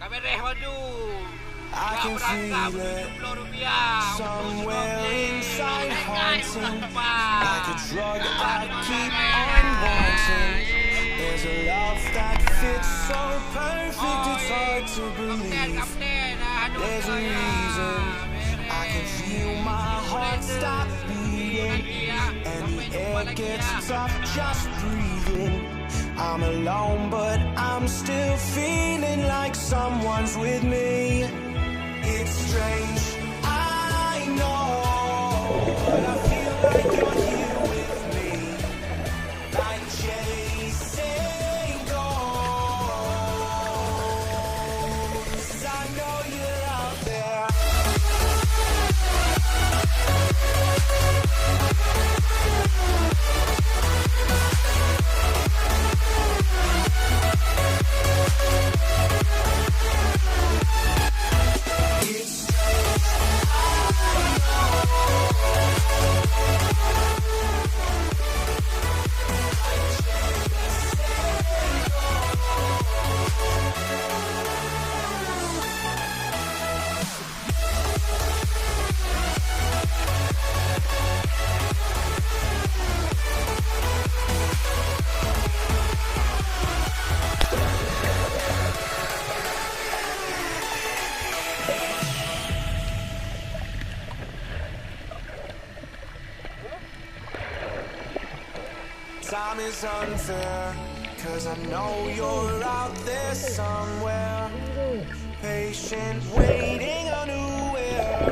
I can feel it somewhere inside, haunting like a drug I keep on wanting. There's a love that fits so perfect it's hard to believe. There's a reason I can feel my heart stop beating, and the air gets tough just breathing. I'm alone but I'm still feeling like someone's with me. It's strange, I know, but I feel like you're here with me, like chasing ghosts. I know you're out there. Time is unfair, 'cause I know you're out there somewhere, patient, waiting unaware,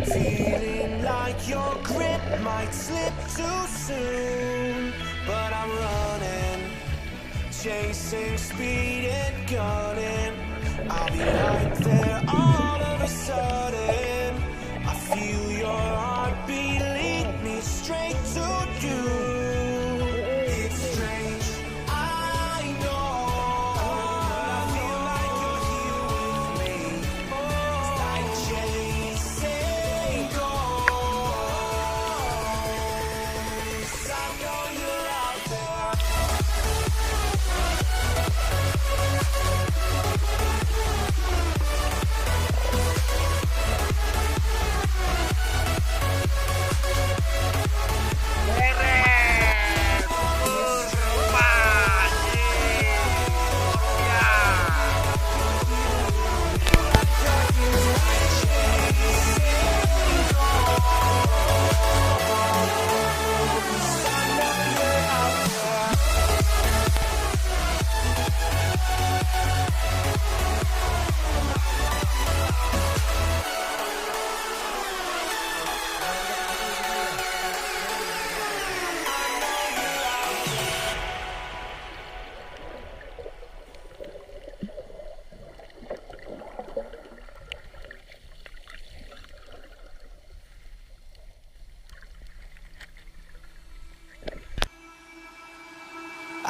feeling like your grip might slip too soon. But I'm running, chasing speed and gunning. I'll be right there all of a sudden. I feel your heartbeat lead me straight to you.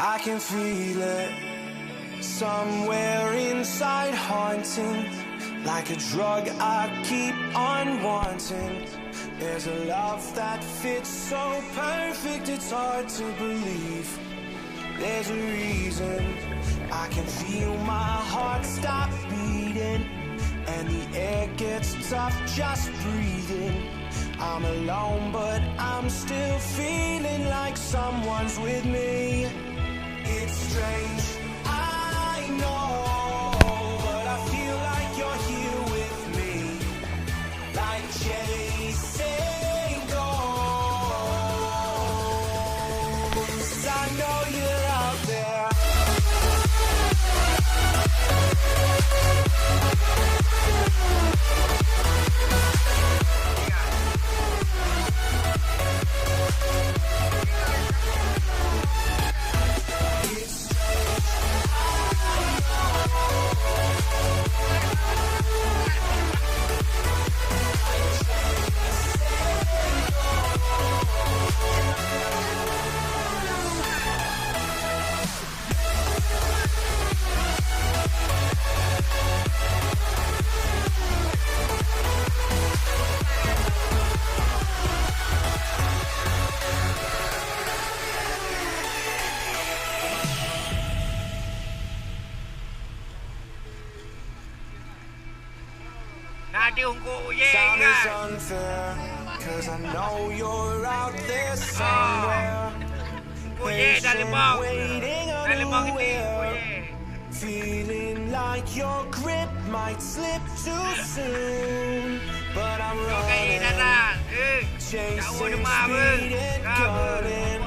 I can feel it somewhere inside, haunting like a drug I keep on wanting. There's a love that fits so perfect it's hard to believe. There's a reason I can feel my heart stop beating, and the air gets tough just breathing. I'm alone but I'm still feeling like someone's with me. It's strange, I know, but I feel like you're here with me, like chasing ghosts. I know you're out there. It's strange, I know. Ada hongkok ye Time is kan. unfair, cause I know you're out there somewhere. Hongkok ye dah lebang. Waiting Dah lebang gede hongkok unaware, ye. feeling like your grip might slip too soon. But I'm Kau kaya running, darat. Jauh chasing demam apa? speed and Kau apa? cutting